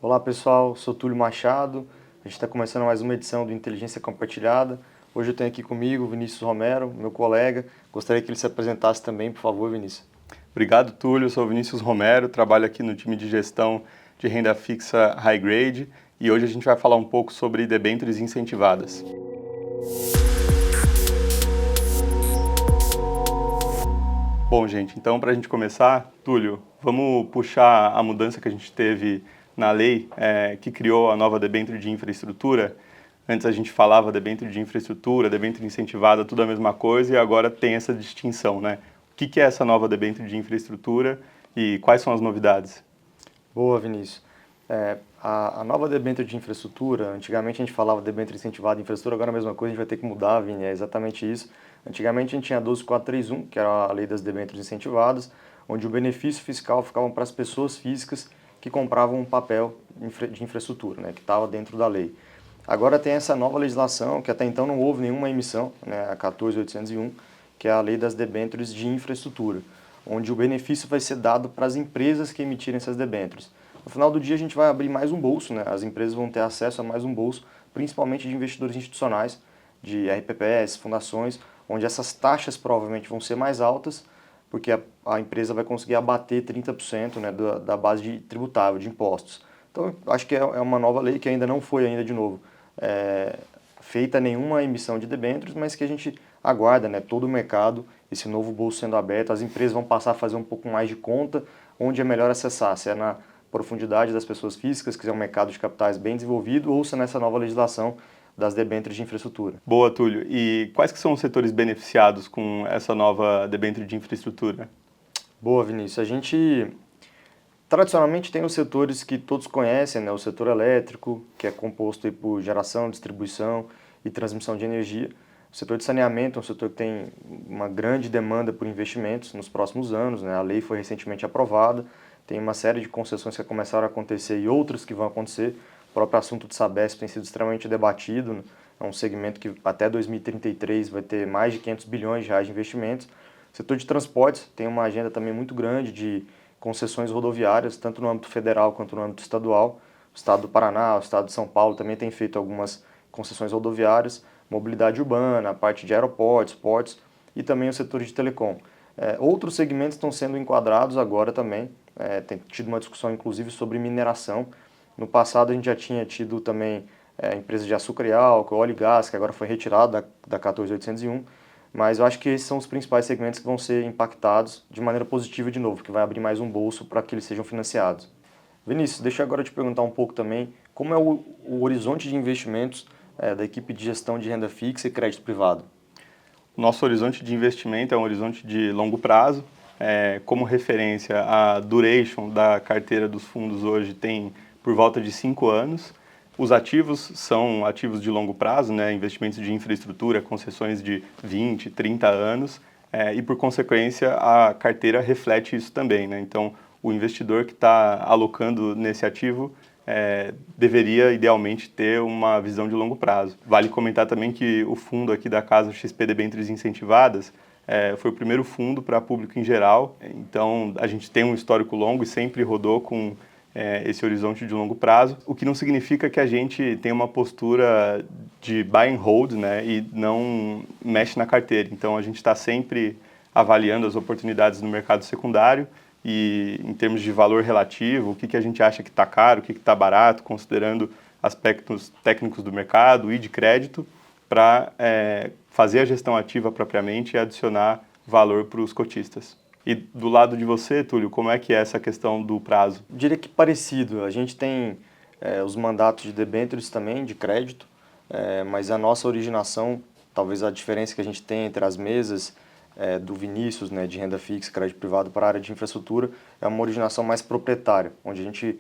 Olá pessoal, sou Túlio Machado, a gente está começando mais uma edição do Inteligência Compartilhada. Hoje eu tenho aqui comigo o Vinícius Romero, meu colega. Gostaria que ele se apresentasse também, por favor, Vinícius. Obrigado, Túlio. Eu sou o Vinícius Romero, trabalho aqui no time de gestão de renda fixa High Grade e hoje a gente vai falar um pouco sobre debêntures incentivadas. Bom, gente, então para a gente começar, Túlio, vamos puxar a mudança que a gente teve na lei que criou a nova debênture de infraestrutura. Antes a gente falava debênture de infraestrutura, debênture incentivada, tudo a mesma coisa, e agora tem essa distinção, né? O que é essa nova debênture de infraestrutura e quais são as novidades? Boa, Vinícius. A nova debênture de infraestrutura, antigamente a gente falava debênture incentivada de infraestrutura, agora a mesma coisa, a gente vai ter que mudar, Vini, é exatamente isso. Antigamente a gente tinha a 12431, que era a lei das debêntures incentivadas, onde o benefício fiscal ficava para as pessoas físicas que compravam um papel de infraestrutura, né, que estava dentro da lei. Agora tem essa nova legislação, que até então não houve nenhuma emissão, né, a 14801, que é a lei das debêntures de infraestrutura, onde o benefício vai ser dado para as empresas que emitirem essas debêntures. No final do dia a gente vai abrir mais um bolso, né? As empresas vão ter acesso a mais um bolso, principalmente de investidores institucionais, de RPPS, fundações, onde essas taxas provavelmente vão ser mais altas, porque a empresa vai conseguir abater 30%, né, da base tributável, de impostos. Então, acho que é uma nova lei que ainda não foi ainda de novo feita nenhuma emissão de debêntures, mas que a gente aguarda, né, todo o mercado, esse novo bolso sendo aberto, as empresas vão passar a fazer um pouco mais de conta, onde é melhor acessar, se é na profundidade das pessoas físicas, que é um mercado de capitais bem desenvolvido, ou se é nessa nova legislação das debêntures de infraestrutura. Boa, Túlio. E quais que são os setores beneficiados com essa nova debênture de infraestrutura? Boa, Vinícius. A gente tradicionalmente tem os setores que todos conhecem, né? O setor elétrico, que é composto aí por geração, distribuição e transmissão de energia. O setor de saneamento é um setor que tem uma grande demanda por investimentos nos próximos anos, né? A lei foi recentemente aprovada, tem uma série de concessões que começaram a acontecer e outras que vão acontecer. O próprio assunto de Sabesp tem sido extremamente debatido, né? É um segmento que até 2033 vai ter mais de 500 bilhões de reais de investimentos. O setor de transportes tem uma agenda também muito grande de concessões rodoviárias, tanto no âmbito federal quanto no âmbito estadual. O estado do Paraná, o estado de São Paulo também tem feito algumas concessões rodoviárias, mobilidade urbana, a parte de aeroportos, portos e também o setor de telecom. Outros segmentos estão sendo enquadrados agora também, tem tido uma discussão inclusive sobre mineração. No passado a gente já tinha tido também empresas de açúcar e álcool, óleo e gás, que agora foi retirado da 14801, mas eu acho que esses são os principais segmentos que vão ser impactados de maneira positiva de novo, que vai abrir mais um bolso para que eles sejam financiados. Vinícius, deixa eu agora te perguntar um pouco também, como é o horizonte de investimentos da equipe de gestão de renda fixa e crédito privado? Nosso horizonte de investimento é um horizonte de longo prazo. Como referência, a duration da carteira dos fundos hoje tem por volta de 5 anos. Os ativos são ativos de longo prazo, né? Investimentos de infraestrutura, concessões de 20, 30 anos, e por consequência a carteira reflete isso também, né? Então, o investidor que está alocando nesse ativo deveria idealmente ter uma visão de longo prazo. Vale comentar também que o fundo aqui da casa XP Debêntures Incentivadas foi o primeiro fundo para público em geral, então a gente tem um histórico longo e sempre rodou com esse horizonte de longo prazo, o que não significa que a gente tenha uma postura de buy and hold, né, e não mexe na carteira. Então a gente está sempre avaliando as oportunidades no mercado secundário e em termos de valor relativo, o que a gente acha que está caro, o que está barato, considerando aspectos técnicos do mercado e de crédito, para fazer a gestão ativa propriamente e adicionar valor para os cotistas. E do lado de você, Túlio, como é que é essa questão do prazo? Eu diria que parecido. A gente tem os mandatos de debêntures também, de crédito, mas a nossa originação, talvez a diferença que a gente tem entre as mesas do Vinícius, né, de renda fixa, crédito privado para a área de infraestrutura, é uma originação mais proprietária, onde a gente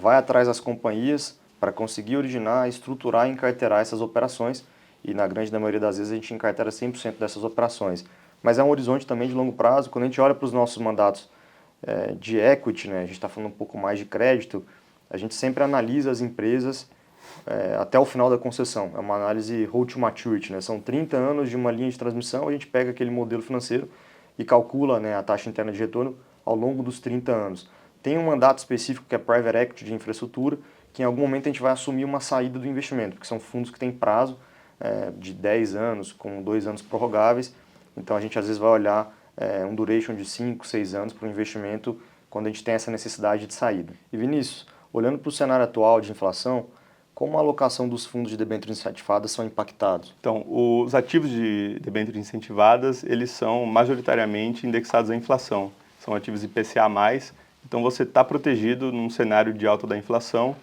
vai atrás das companhias para conseguir originar, estruturar e encarteirar essas operações, e na grande maioria das vezes a gente encarteira 100% dessas operações. Mas é um horizonte também de longo prazo. Quando a gente olha para os nossos mandatos de equity, né, a gente está falando um pouco mais de crédito, a gente sempre analisa as empresas até o final da concessão. É uma análise hold to maturity, né? São 30 anos de uma linha de transmissão, a gente pega aquele modelo financeiro e calcula, né, a taxa interna de retorno ao longo dos 30 anos. tem um mandato específico que é Private Equity de infraestrutura, que em algum momento a gente vai assumir uma saída do investimento, porque são fundos que têm prazo de 10 anos, com 2 anos prorrogáveis. Então a gente às vezes vai olhar um duration de 5, 6 anos para o investimento quando a gente tem essa necessidade de saída. E Vinícius, olhando para o cenário atual de inflação, como a alocação dos fundos de debêntures incentivadas são impactados? Então, os ativos de debêntures incentivadas, eles são majoritariamente indexados à inflação. São ativos IPCA+, então você está protegido num cenário de alta da inflação.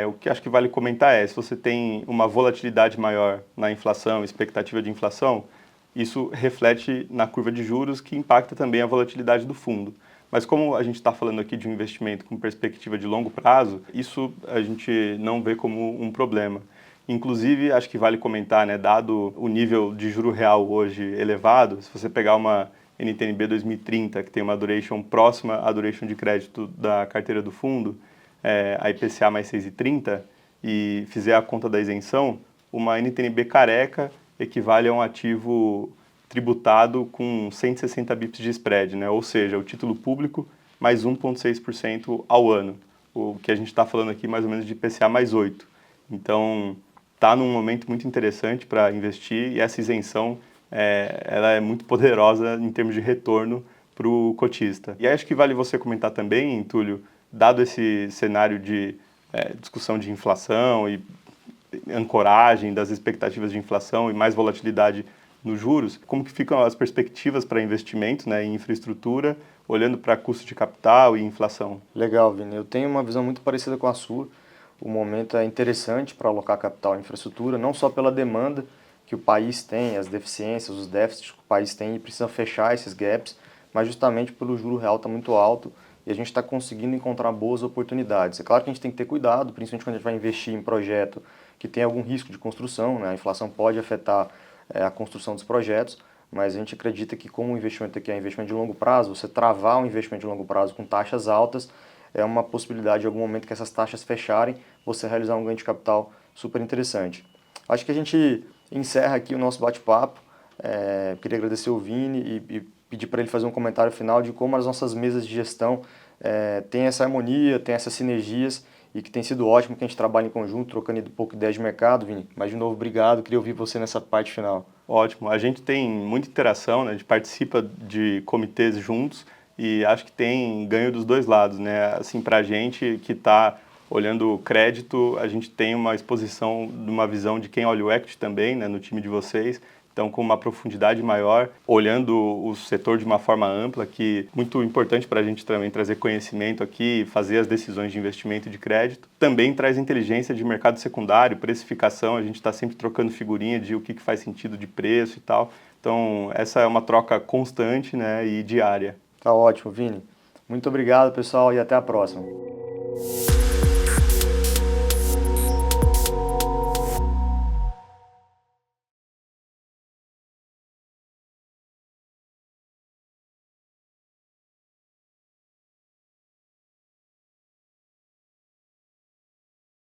O que acho que vale comentar se você tem uma volatilidade maior na inflação, expectativa de inflação, isso reflete na curva de juros, que impacta também a volatilidade do fundo. Mas como a gente está falando aqui de um investimento com perspectiva de longo prazo, isso a gente não vê como um problema. Inclusive, acho que vale comentar, dado o nível de juro real hoje elevado, se você pegar uma NTNB 2030, que tem uma duration próxima à duration de crédito da carteira do fundo, a IPCA mais 6,30, e fizer a conta da isenção, uma NTNB careca equivale a um ativo tributado com 160 bips de spread, ou seja, o título público mais 1,6% ao ano. O que a gente está falando aqui mais ou menos de IPCA mais 8. Então, está num momento muito interessante para investir, e essa isenção ela é muito poderosa em termos de retorno para o cotista. E acho que vale você comentar também, Túlio, dado esse cenário de discussão de inflação e ancoragem das expectativas de inflação e mais volatilidade nos juros, como que ficam as perspectivas para investimentos em infraestrutura, olhando para custo de capital e inflação? Legal, Vini. Eu tenho uma visão muito parecida com a sua. O momento é interessante para alocar capital em infraestrutura, não só pela demanda que o país tem, as deficiências, os déficits que o país tem e precisa fechar esses gaps, mas justamente pelo juro real está muito alto e a gente está conseguindo encontrar boas oportunidades. É claro que a gente tem que ter cuidado, principalmente quando a gente vai investir em projeto que tem algum risco de construção, A inflação pode afetar a construção dos projetos, mas a gente acredita que como o investimento aqui é investimento de longo prazo, você travar um investimento de longo prazo com taxas altas é uma possibilidade de algum momento que essas taxas fecharem, você realizar um ganho de capital super interessante. Acho que a gente encerra aqui o nosso bate-papo. Queria agradecer o Vini e pedir para ele fazer um comentário final de como as nossas mesas de gestão têm essa harmonia, têm essas sinergias e que tem sido ótimo que a gente trabalhe em conjunto, trocando um pouco de ideias de mercado, Vini. Mas, de novo, obrigado. Queria ouvir você nessa parte final. Ótimo. A gente tem muita interação, a gente participa de comitês juntos e acho que tem ganho dos dois lados, Assim, para a gente que está olhando o crédito, a gente tem uma exposição de uma visão de quem olha o equity também, no time de vocês. Então, com uma profundidade maior, olhando o setor de uma forma ampla, que é muito importante para a gente também trazer conhecimento aqui, fazer as decisões de investimento e de crédito. Também traz inteligência de mercado secundário, precificação, a gente está sempre trocando figurinha de o que faz sentido de preço e tal. Então, essa é uma troca constante e diária. Tá ótimo, Vini. Muito obrigado, pessoal, e até a próxima.